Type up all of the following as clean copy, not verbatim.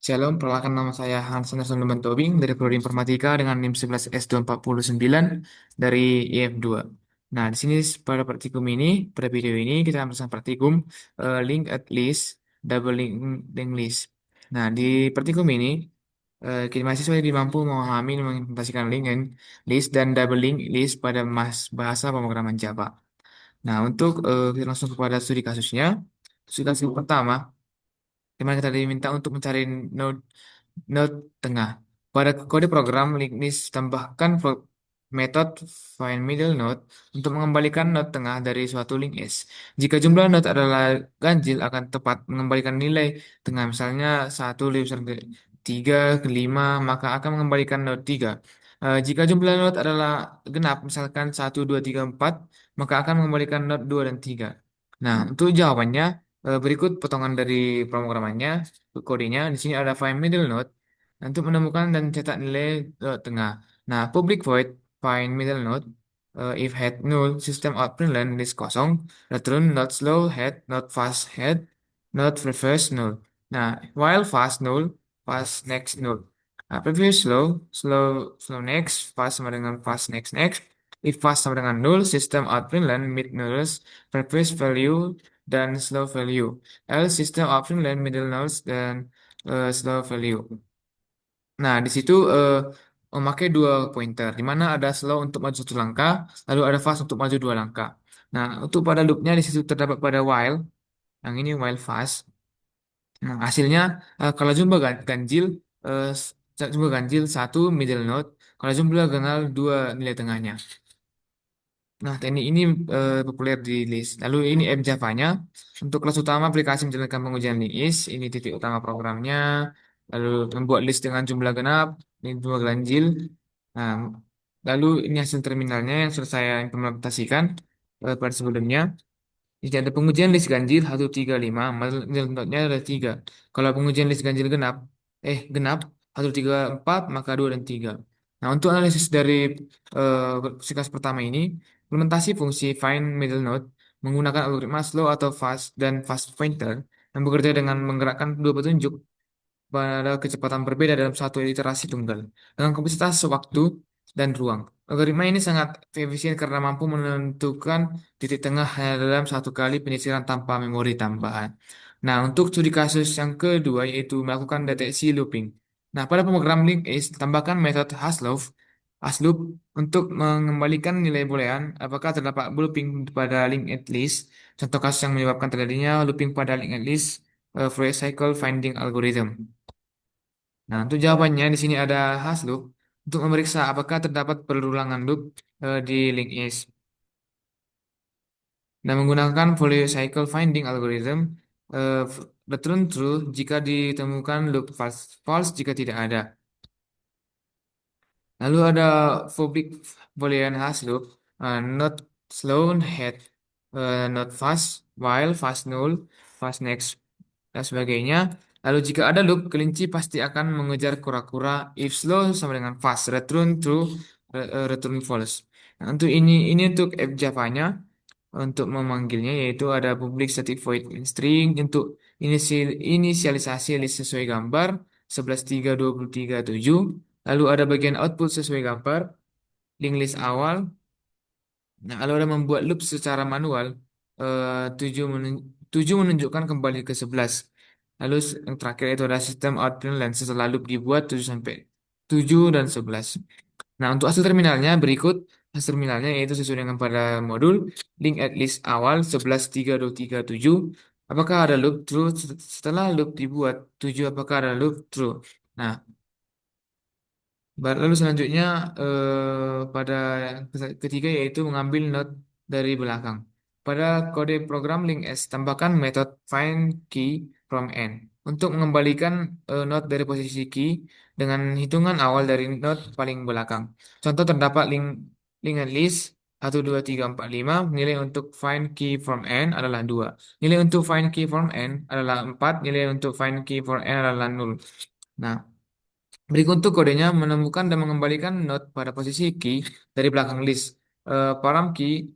Shalom, perkenalkan nama saya Hans Anderson Tobing dari Prodi Informatika dengan NIM 11S249 dari IF2. Nah, di sini pada praktikum ini, pada video ini kita akan melakukan praktikum link at list, double link list. Nah, di praktikum ini kita mahasiswa jadi mampu memahami dan mengimplementasikan link and list dan double link list pada bahasa pemrograman Java. Nah, untuk kita langsung kepada studi kasusnya. Studi kasus pertama, di mana kita diminta untuk mencari node node tengah. Pada kode program Linux tambahkan metode find middle node untuk mengembalikan node tengah dari suatu link S. Jika jumlah node adalah ganjil akan tepat mengembalikan nilai tengah. Misalnya 1 lebih besar dari 3 ke 5 maka akan mengembalikan node 3. Jika jumlah node adalah genap misalkan 1 2 3 4 maka akan mengembalikan node 2 dan 3. Nah, untuk jawabannya berikut potongan dari pemrogramannya, kodenya. Di sini ada find middle node untuk menemukan dan cetak nilai tengah. Nah, public void find middle node if head null system out println list kosong return not slow head not fast head not reverse null. Nah, while fast null fast next null. Nah, previous slow next fast sama dengan fast next next. If fast sama dengan null system out println mid nulls previous value dan slow value. Else system out println middle nulls dan slow value. Nah, di situ memakai dua pointer, di mana ada slow untuk maju satu langkah, lalu ada fast untuk maju dua langkah. Nah, untuk pada loopnya di situ terdapat pada while, yang ini while fast. Nah, hasilnya kalau jumlah ganjil, jumlah ganjil satu middle node, kalau jumlah ganjil dua nilai tengahnya. Nah, teknik ini populer di list. Lalu ini app Java-nya. Untuk kelas utama aplikasi menjalankan pengujian list. Ini titik utama programnya. Lalu membuat list dengan jumlah genap. Ini dua ganjil. Nah, lalu ini hasil terminalnya yang sudah saya implementasikan pada sebelumnya. Jika ada pengujian list ganjil 135, notnya ada 3. Kalau pengujian list ganjil genap 134, maka 2 dan 3. Nah, untuk analisis dari siklus pertama ini, implementasi fungsi find middle node menggunakan algoritma slow atau fast dan fast pointer yang bekerja dengan menggerakkan dua petunjuk pada kecepatan berbeda dalam satu iterasi tunggal dengan kapasitas waktu dan ruang. Algoritma ini sangat efisien karena mampu menentukan titik tengah hanya dalam satu kali penyisiran tanpa memori tambahan. Nah, untuk studi kasus yang kedua yaitu melakukan deteksi looping. Nah, pada pemrogram list tambahkan metode hasloop untuk mengembalikan nilai boolean apakah terdapat looping pada linked list. Contoh kasus yang menyebabkan terjadinya looping pada linked list, Fourier cycle finding algorithm. Nah, untuk jawabannya di sini ada hash loop untuk memeriksa apakah terdapat perulangan loop di link is. Dan menggunakan Fourier cycle finding algorithm, eh, return true jika ditemukan loop false jika tidak ada. Lalu ada public boolean hash loop, not slow head, not fast, while fast null, fast next, dan sebagainya. Lalu jika ada loop, kelinci pasti akan mengejar kura-kura. If slow sama dengan fast, return true, return false. Nah, untuk ini untuk app Java-nya, untuk memanggilnya yaitu ada public static void string untuk inisialisasi list sesuai gambar 11.3.23.7. Lalu ada bagian output sesuai gambar, link list awal. Nah, kalau ada membuat loop secara manual, 7 menunjukkan kembali ke 11. Lalu yang terakhir itu ada sistem out println setelah loop dibuat 7 sampai 7 dan 11. Nah, untuk hasil terminalnya berikut hasil terminalnya yaitu sesuai dengan pada modul link at list awal 11.3.23.7. Apakah ada loop true setelah loop dibuat 7 apakah ada loop true. Nah, lalu selanjutnya pada yang ketiga yaitu mengambil node dari belakang. Pada kode program link S tambahkan metode find key from n untuk mengembalikan node dari posisi key dengan hitungan awal dari node paling belakang. Contoh terdapat link and list 1 2 3 4 5. Nilai untuk find key from n adalah 2. Nilai untuk find key from n adalah 4. Nilai untuk find key from n adalah 0. Nah, berikut untuk kodenya menemukan dan mengembalikan node pada posisi key dari belakang list. Param key,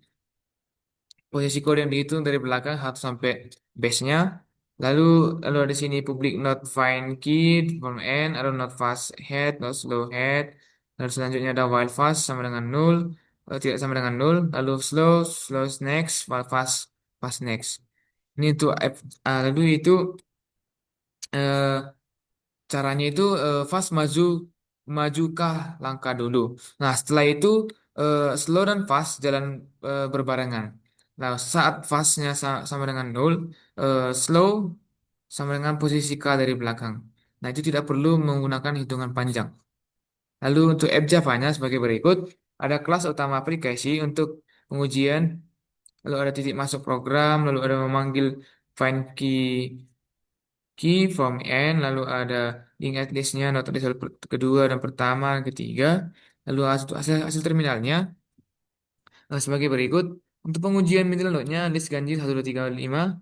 posisi kode yang dihitung dari belakang 1 sampai base-nya. Lalu lalu ada sini public not find key from n, ada not fast head, not slow head. Lalu selanjutnya ada while fast sama dengan nol, tidak sama dengan nol. Lalu slow, slow next, while fast, fast next. Ini untuk lalu itu eh, caranya itu fast maju majukah langkah dulu. Nah, setelah itu slow dan fast jalan berbarengan. Nah, saat fastnya sama dengan nol, slow sama dengan posisi K dari belakang. Nah, itu tidak perlu menggunakan hitungan panjang. Lalu untuk app Java-nya sebagai berikut, ada kelas utama aplikasi untuk pengujian, lalu ada titik masuk program, lalu ada memanggil find key from n, lalu ada link at list-nya, node result kedua dan pertama, ketiga, lalu hasil terminalnya sebagai berikut. Untuk pengujian middle node-nya list ganjil 1235,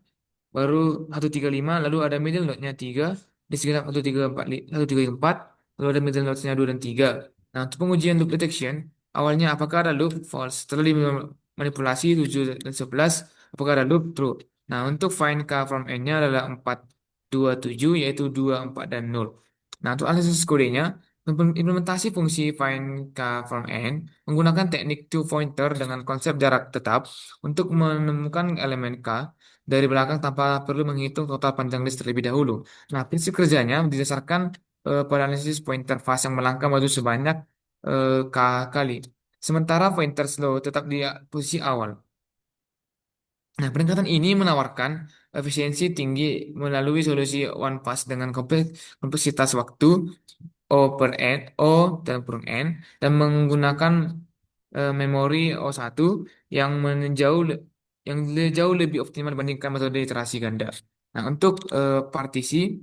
baru 135, lalu ada middle node-nya 3, di sekitar 134, 134, lalu ada middle node-nya 2 dan 3. Nah, untuk pengujian loop detection, awalnya apakah ada loop false, setelah dimanipulasi 7 dan 11, apakah ada loop true. Nah, untuk find k from n-nya adalah 4, 2, 7, yaitu 2, 4, dan 0. Nah, untuk analisis kodenya, implementasi fungsi find k from n menggunakan teknik two pointer dengan konsep jarak tetap untuk menemukan elemen k dari belakang tanpa perlu menghitung total panjang list terlebih dahulu. Nah, prinsip kerjanya didasarkan pada analisis pointer fast yang melangkah maju sebanyak k kali. Sementara pointer slow tetap di posisi awal. Nah, peningkatan ini menawarkan efisiensi tinggi melalui solusi one pass dengan kompleksitas waktu O per N, O dalam kurung N, dan menggunakan memori O1 yang jauh lebih optimal dibandingkan metode iterasi ganda. Nah, untuk partisi,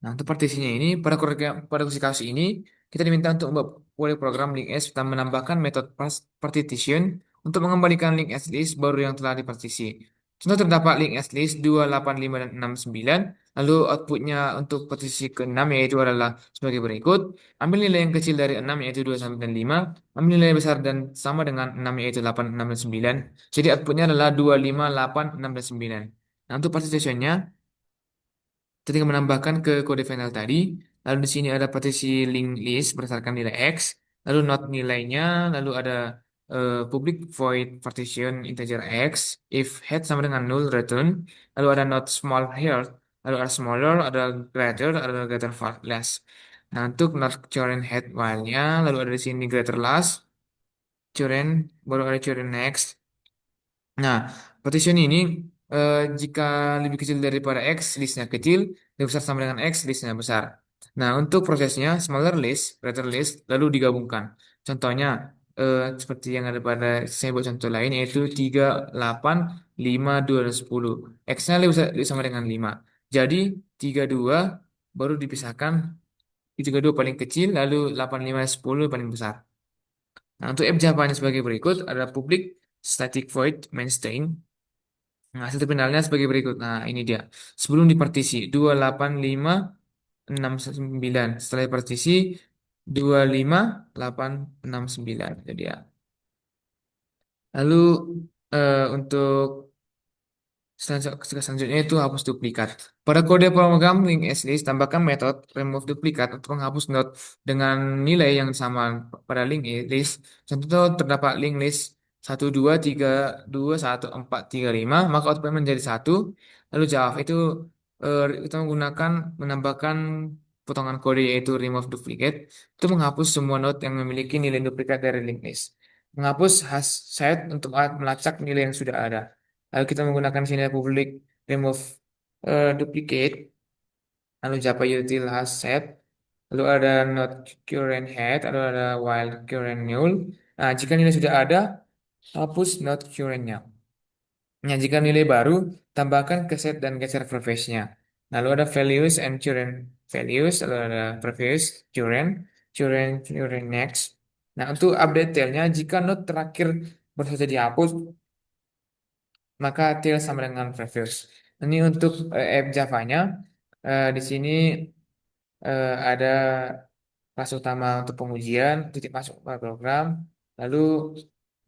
untuk partisinya ini pada kursi kasus ini kita diminta untuk membuat program link S dan menambahkan metode partition untuk mengembalikan link S list baru yang telah dipartisi. Contoh terdapat link S list 2, 8, 5, dan 6, 9. Lalu outputnya untuk partisi ke-6 yaitu adalah sebagai berikut. Ambil nilai yang kecil dari 6 yaitu 2 sampai dan 5. Ambil nilai besar dan sama dengan 6 yaitu 8, 6, dan 9. Jadi outputnya adalah 2, 5, 8, 6, dan 9. Nah, untuk partitionnya ketika menambahkan ke kode final tadi, lalu di sini ada partisi link list berdasarkan nilai X, lalu not nilainya, lalu ada public void partition integer X, if head sama dengan null return, lalu ada not small here, lalu ada smaller, ada greater far less. Nah, untuk not current head while-nya, lalu ada di sini greater last, current, baru ada current next. Nah, partition ini jika lebih kecil daripada X, listnya kecil, lebih besar sama dengan X, listnya besar. Nah, untuk prosesnya, smaller list, greater list, lalu digabungkan. Contohnya, seperti yang ada pada saya buat contoh lain, yaitu 3, 8, 5, 2, dan 10. X-nya lebih sama dengan 5. Jadi, 3, 2, baru dipisahkan, 3, 2 paling kecil, lalu 8, 5, 10 paling besar. Nah, untuk app Java-nya sebagai berikut, ada public static void main stain. Nah, hasil terminalnya sebagai berikut. Nah, ini dia. Sebelum dipartisi 28669. Setelah dipartisi 25869. Jadi ya. Lalu untuk selanjutnya itu hapus duplikat. Pada kode program link list tambahkan metode remove duplikat untuk menghapus node dengan nilai yang sama pada link list. Contoh terdapat link list 1, 2, 3, 2, 1, 4, 3, 5, maka output menjadi 1. Lalu jawab itu kita menggunakan menambahkan potongan kode yaitu remove duplicate itu menghapus semua node yang memiliki nilai duplikat dari link list. Menghapus hash set untuk melacak nilai yang sudah ada. Lalu kita menggunakan sini public remove duplicate, lalu Java util has set, lalu ada not current head, lalu ada while current null. Nah, jika nilai sudah ada, hapus not currentnya. Nah, jika nilai baru, tambahkan ke set dan geser previous-nya. Lalu ada values and current values, lalu ada previous, current next. Nah, untuk update tailnya, jika node terakhir baru saja dihapus, maka tail sama dengan previous. Ini untuk app Java-nya. Di sini ada kelas utama untuk pengujian, titik masuk program. Lalu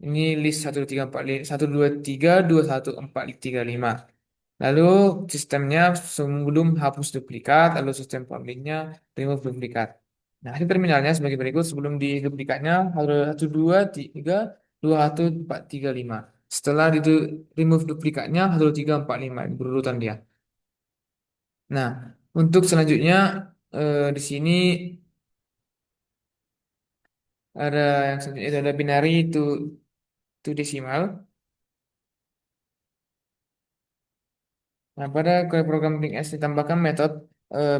ini list 1, 2, 3, 4, 1, 2, 3, 2, 1, 4, 3, 5. Lalu sistemnya sebelum hapus duplikat, lalu sistem forwardingnya remove duplikat. Nah, hasil terminalnya sebagai berikut. Sebelum di duplikatnya harus 1, 2, 3, 2, 1, 4, 3, 5. Setelah itu remove duplikatnya harus 3, 4, 5 berurutan dia. Nah, untuk selanjutnya di sini ada yang selanjutnya itu ada binary to decimal. Nah, pada kode program LinkS ditambahkan metode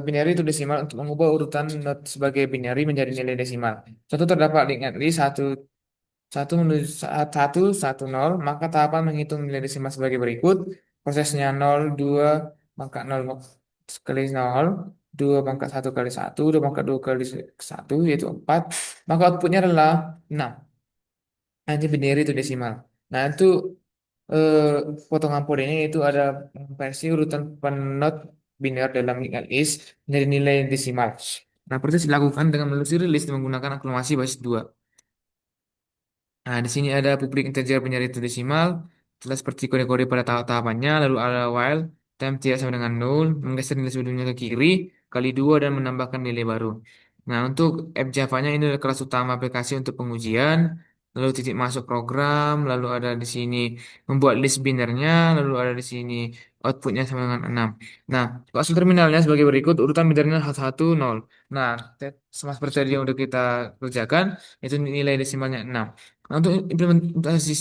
binary to decimal untuk mengubah urutan not sebagai binary menjadi nilai desimal. Contoh terdapat link at least satu satu menuju satu satu nol, maka tahapan menghitung nilai desimal sebagai berikut. Prosesnya nol 2 pangkat nol kali nol, 2 pangkat satu kali satu, 2 pangkat 2 kali satu yaitu 4. Maka outputnya adalah 6. Nanti binary itu desimal. Nah, itu eh, potongan kodenya itu ada versi urutan penot biner dalam linked list menjadi nilai desimal. Nah, proses dilakukan dengan menelusuri list menggunakan aklamasi basis 2. Nah, di sini ada public integer penyari itu desimal, setelah seperti kode-kode pada tahap-tahapannya, lalu ada while, time tidak sama dengan nol, menggeser nilai sebelumnya ke kiri, kali dua, dan menambahkan nilai baru. Nah, untuk app Java-nya ini adalah kelas utama aplikasi untuk pengujian, lalu titik masuk program, lalu ada di sini membuat list binernya, lalu ada di sini outputnya sama dengan 6. Nah, hasil terminalnya sebagai berikut, urutan binernya 110. Nah, sama seperti tadi yang udah kita kerjakan, itu nilai desimalnya 6. Nah, untuk implementasi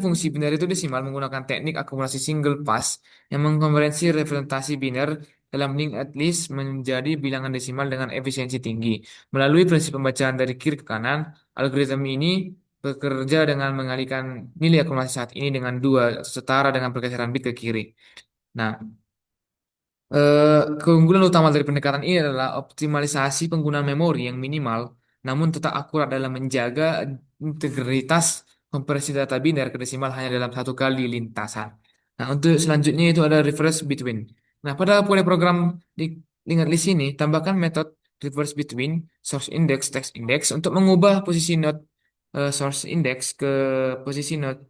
fungsi biner itu desimal menggunakan teknik akumulasi single pass yang mengkonversi representasi biner dalam linked list menjadi bilangan desimal dengan efisiensi tinggi. Melalui prinsip pembacaan dari kiri ke kanan, algoritma ini bekerja dengan mengalihkan nilai akumulasi saat ini dengan dua setara dengan pergeseran bit ke kiri. Nah, keunggulan utama dari pendekatan ini adalah optimalisasi penggunaan memori yang minimal, namun tetap akurat dalam menjaga integritas kompresi data biner ke desimal hanya dalam satu kali lintasan. Nah, untuk selanjutnya itu ada reverse between. Nah, pada pola program ingat di sini, tambahkan metode reverse between source index text index untuk mengubah posisi node source index ke posisi node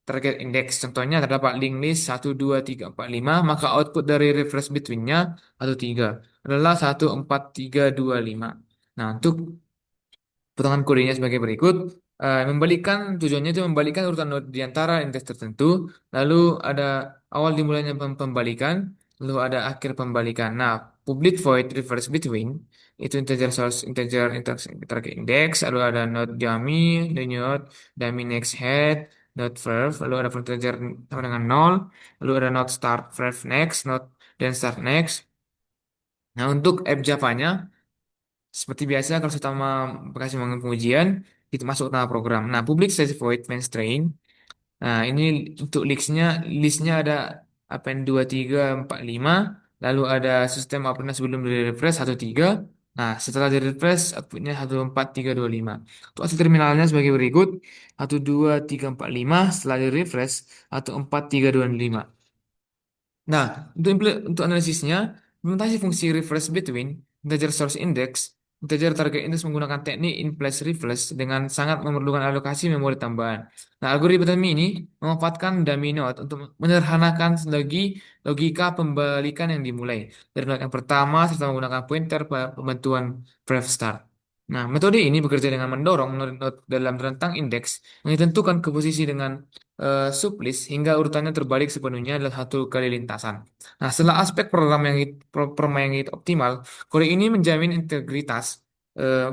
target index. Contohnya terdapat link list 1, 2, 3, 4, 5, maka output dari refresh between-nya atau 3 adalah 1, 4, 3, 2, 5. Nah, untuk potongan kodenya sebagai berikut. Membalikkan tujuannya itu membalikkan urutan node di antara indeks tertentu. Lalu ada awal dimulainya pembalikan, lalu ada akhir pembalikan. Nah, public void reverse between itu integer source, integer target index, lalu ada node dummy, the node dummy next head, node verb, lalu ada integer sama dengan 0, lalu ada node start verb next, node dan start next. Nah, untuk app Java-nya seperti biasa, kalau pertama berhasil melakukan pengujian, itu masuk nama program. Nah, public static void main string. Nah, ini untuk listnya ada append 2, 3, 4, 5. Lalu ada sistem append sebelum di refresh 1, 3. Nah, setelah di refresh, outputnya 1, 4, 3, 2, 5. Untuk hasil terminalnya sebagai berikut. 1, 2, 3, 4, 5. Setelah di refresh, 1, 4, 3, 2, 5. Nah, untuk analisisnya, implementasi fungsi refresh between integer source index, integer target index menggunakan teknik in place refresh dengan sangat memerlukan alokasi memori tambahan. Nah, algoritma ini memanfaatkan dummy node untuk menyederhanakan logika pembalikan yang dimulai dari node yang pertama serta menggunakan pointer pembentuan pref start. Nah, metode ini bekerja dengan mendorong node-node dalam rentang indeks yang ditentukan ke posisi dengan sublist hingga urutannya terbalik sepenuhnya dalam satu kali lintasan. Nah, setelah aspek program permainan itu optimal, kode ini menjamin integritas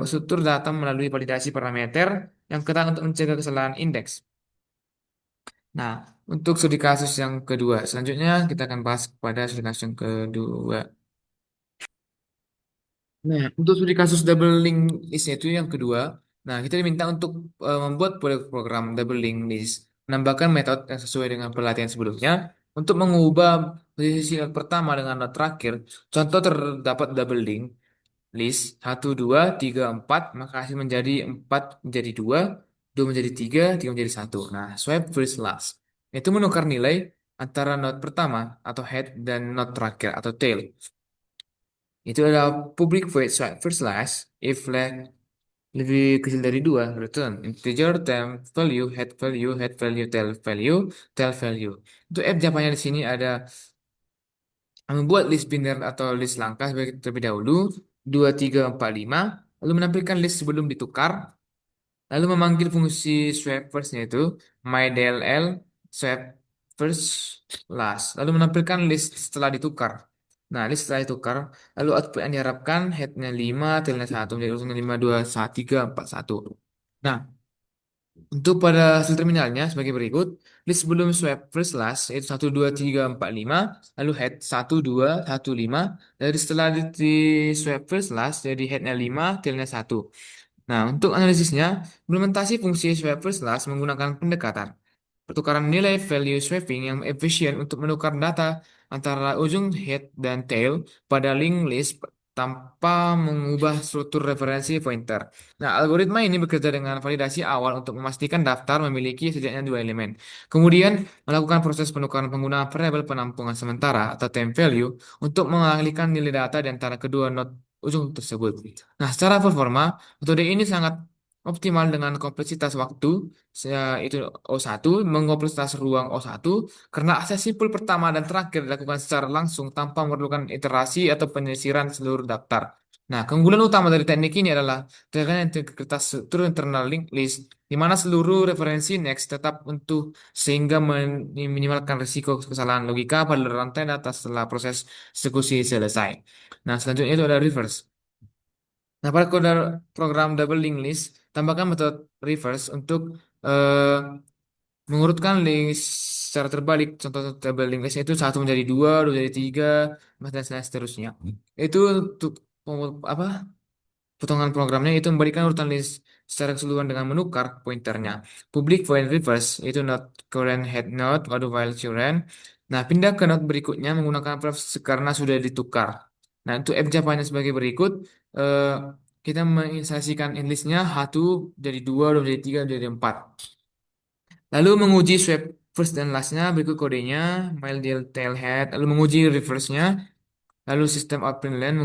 struktur data melalui validasi parameter yang ketat untuk mencegah kesalahan indeks. Nah, untuk studi kasus yang kedua, selanjutnya kita akan bahas pada studi kasus yang kedua. Nah, untuk studi kasus double link list itu yang kedua. Nah, kita diminta untuk membuat program double link list, menambahkan metode yang sesuai dengan pelatihan sebelumnya untuk mengubah posisi node pertama dengan node terakhir. Contoh terdapat double link list 1, 2, 3, 4, maka hasil menjadi 4 menjadi 2, 2 menjadi 3, 3 menjadi 1. Nah, swipe first last. Itu menukar nilai antara node pertama atau head dan node terakhir atau tail. Itu adalah public void first slash if flag lebih kecil dari 2, return integer, temp value, head value, tail value. Untuk F jawabannya di sini ada membuat list biner atau list langkah sebagai terlebih dahulu 2 3 4 5, lalu menampilkan list sebelum ditukar, lalu memanggil fungsi swap first yaitu mydll swap first last, lalu menampilkan list setelah ditukar. Nah, list setelah ditukar, lalu output yang diharapkan headnya 5, tailnya 1, menjadi urutan 5 2 1 3 4 1. Nah, untuk pada hasil terminalnya sebagai berikut, list sebelum swipe first last yaitu 1 2 3 4 5, lalu head 1 2 1 5, dari setelah di swipe first last jadi headnya 5, tailnya 1. Nah, untuk analisisnya, implementasi fungsi swipe first last menggunakan pendekatan pertukaran nilai value swapping yang efisien untuk menukar data antara ujung head dan tail pada linked list tanpa mengubah struktur referensi pointer. Nah, algoritma ini bekerja dengan validasi awal untuk memastikan daftar memiliki setidaknya dua elemen. Kemudian, melakukan proses penukaran penggunaan variabel penampungan sementara atau temp value untuk mengalihkan nilai data di antara kedua node ujung tersebut. Nah, secara performa, metode ini sangat optimal dengan kompleksitas waktu itu O1 mengoperasitas ruang O1 karena akses simpul pertama dan terakhir dilakukan secara langsung tanpa memerlukan iterasi atau penyisiran seluruh daftar. Nah, keunggulan utama dari teknik ini adalah terkait integritas struktur internal linked list, di mana seluruh referensi next tetap utuh sehingga meminimalkan risiko kesalahan logika pada rantai data setelah proses eksekusi selesai. Nah, selanjutnya itu ada reverse. Nah, pada kode program double linked list, tambahkan metode reverse untuk eh, mengurutkan list secara terbalik. Contoh double linked list itu satu menjadi dua, dua menjadi tiga, dan seterusnya. Itu untuk apa? Potongan programnya itu memberikan urutan list secara keseluruhan dengan menukar pointernya. Public void reverse itu not current head node, waduh while current. Nah, pindah ke node berikutnya menggunakan pref karena sudah ditukar. Nah, untuk F jawabannya sebagai berikut, eh, kita menginstansikan listnya satu jadi dua, dua jadi tiga, jadi empat. Lalu menguji swap first dan lastnya berikut kodenya, mile deal tailhead, lalu menguji reverse-nya, lalu sistem out print line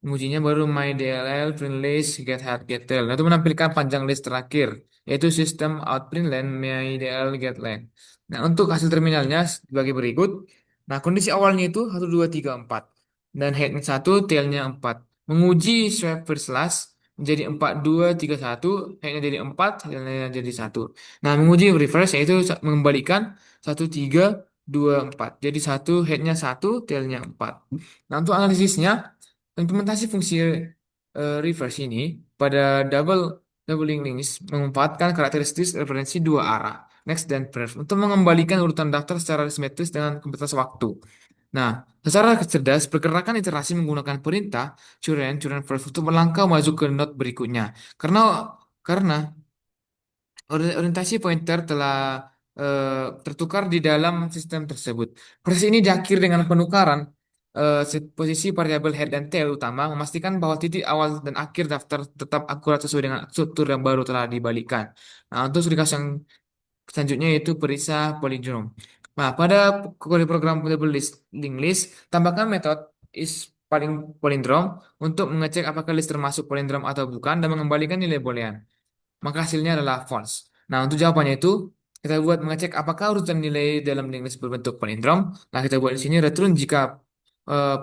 mengujinya baru MyDLL, print list, get head, get tail. Nah, itu menampilkan panjang list terakhir, yaitu sistem out print line, MyDL, get line. Nah, untuk hasil terminalnya sebagai berikut. Nah, kondisi awalnya itu 1, 2, 3, 4. Dan headnya 1, tailnya 4. Menguji swap first last menjadi 4, 2, 3, 1. Headnya jadi 4, tailnya jadi 1. Nah, menguji reverse yaitu mengembalikan 1, 3, 2, 4. Jadi 1, headnya 1, tailnya 4. Nah, untuk analisisnya, implementasi fungsi reverse ini pada doubling links memanfaatkan karakteristik referensi dua arah, next dan prev, untuk mengembalikan urutan daftar secara simetris dengan komputer waktu. Nah, secara cerdas, pergerakan iterasi menggunakan perintah current prev untuk melangkah maju ke node berikutnya. Karena orientasi pointer telah tertukar di dalam sistem tersebut. Proses ini diakhiri dengan penukaran posisi variabel head dan tail utama, memastikan bahwa titik awal dan akhir daftar tetap akurat sesuai dengan struktur yang baru telah dibalikan. Nah, untuk studi kasus yang selanjutnya yaitu perisah palindrom. Nah, pada kode program double list, link list, tambahkan metode is paling palindrom untuk mengecek apakah list termasuk palindrom atau bukan dan mengembalikan nilai boolean, maka hasilnya adalah false. Nah, untuk jawabannya itu kita buat mengecek apakah urutan nilai dalam list berbentuk palindrom. Nah, kita buat di sini return jika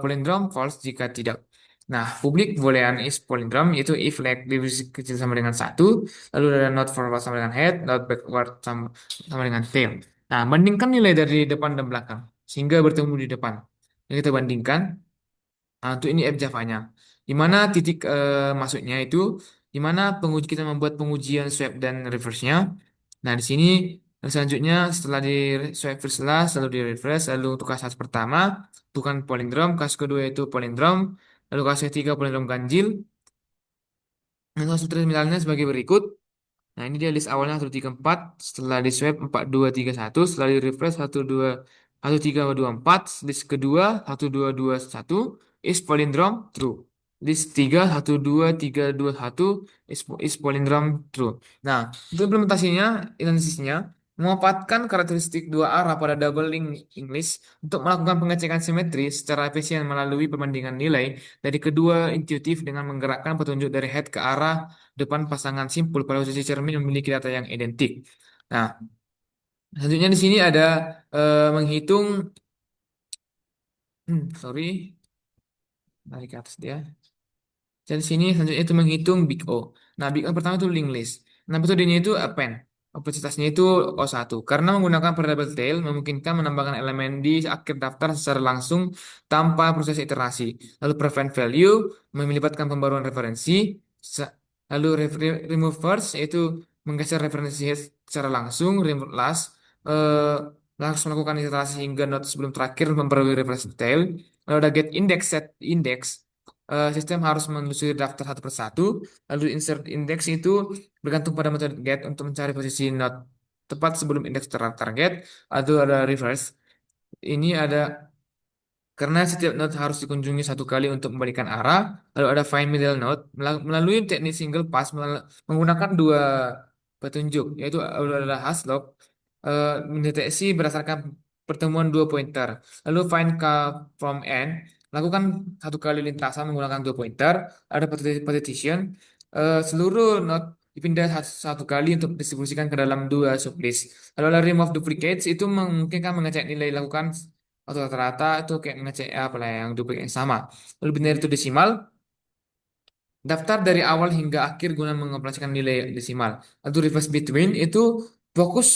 palindrom, false jika tidak. Nah, public boolean is palindrom yaitu if like divisi kecil sama dengan satu, lalu ada not forward sama dengan head, not backward sama dengan tail. Nah, bandingkan nilai dari depan dan belakang sehingga bertemu di depan. Yang kita bandingkan. Nah, untuk ini app Java-nya. Di mana titik masuknya itu, di mana penguji kita membuat pengujian swap dan reverse-nya. Nah, di sini selanjutnya setelah di swap first last, lalu di reverse, lalu untuk kasus pertama, bukan palindrom, kasus kedua itu palindrom, lalu kasus ketiga palindrom ganjil. Nah, hasil terminalnya sebagai berikut. Nah, ini dia list awalnya 1 3 4, setelah di swipe 4 2 3 1, setelah di refresh 1 2 1 3 2 4, list kedua 1 2 2 1 is palindrome true. List 3 1 2 3 2 1 is palindrome true. Nah, untuk implementasinya, analisisnya, memanfaatkan karakteristik dua arah pada double link English untuk melakukan pengecekan simetri secara efisien melalui perbandingan nilai dari kedua intuitif dengan menggerakkan petunjuk dari head ke arah depan pasangan simpul pada posisi cermin yang memiliki data yang identik. Nah, selanjutnya di sini ada menghitung, sorry, narik ke atas dia. Jadi sini selanjutnya itu menghitung Big O. Nah, Big O pertama itu link list. Nah, metodenya itu append. Operasitasnya itu O1. Karena menggunakan variable tail, memungkinkan menambahkan elemen di akhir daftar secara langsung tanpa proses iterasi. Lalu prevent value, melibatkan pembaruan referensi. Se- Lalu remove first, yaitu menggeser referensi secara langsung. Remove last, eh, langsung melakukan iterasi hingga not sebelum terakhir memperbarui referensi tail. Lalu ada get index, set index, sistem harus menelusuri daftar satu persatu, lalu insert index itu bergantung pada metode get untuk mencari posisi node tepat sebelum indeks target, atau ada reverse. Ini ada karena setiap node harus dikunjungi satu kali untuk membalikan arah, lalu ada find middle node melalui teknik single pass menggunakan dua petunjuk, yaitu adalah hash log, mendeteksi berdasarkan pertemuan dua pointer. Lalu find k from n, lakukan satu kali lintasan menggunakan dua pointer, ada partition, seluruh node dipindah satu kali untuk distribusikan ke dalam dua sublist. Lalu ada remove duplicates, itu memungkinkan mengecek nilai lakukan atau rata-rata itu kayak ngecek apa lah yang duplik yang sama. Lalu binary itu desimal, daftar dari awal hingga akhir guna mengoperasikan nilai desimal. Lalu reverse between itu fokus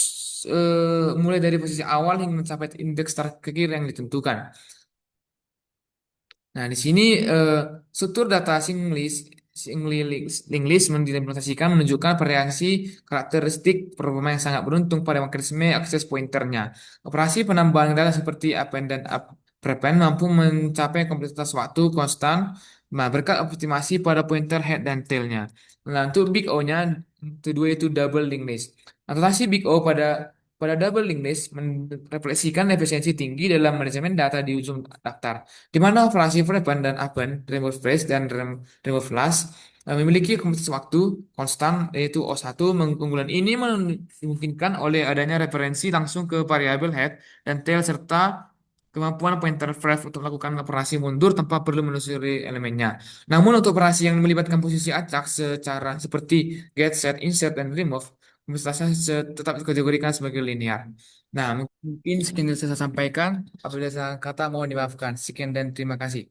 mulai dari posisi awal hingga mencapai indeks terakhir yang ditentukan. Nah, di sini eh, struktur data linked list diimplementasikan menunjukkan variasi karakteristik performa yang sangat beruntung pada mekanisme akses pointernya. Operasi penambahan data seperti append dan prepend mampu mencapai kompleksitas waktu konstan, nah, berkat optimasi pada pointer head dan tailnya. Nah, untuk big O-nya, kedua itu double linked list. Notasi big O pada double linked list merefleksikan efisiensi tinggi dalam manajemen data di ujung daftar, di mana operasi prevent dan append, remove phrase dan remove last memiliki kompetensi waktu konstan yaitu O1. Keunggulan ini dimungkinkan oleh adanya referensi langsung ke variabel head dan tail serta kemampuan pointer Fref untuk melakukan operasi mundur tanpa perlu menelusuri elemennya. Namun untuk operasi yang melibatkan posisi acak secara seperti get, set, insert, dan remove, komputasnya tetap dikategorikan sebagai linear. Nah, mungkin sekian yang saya sampaikan. Apabila saya kata mohon dimaafkan. Sekian dan terima kasih.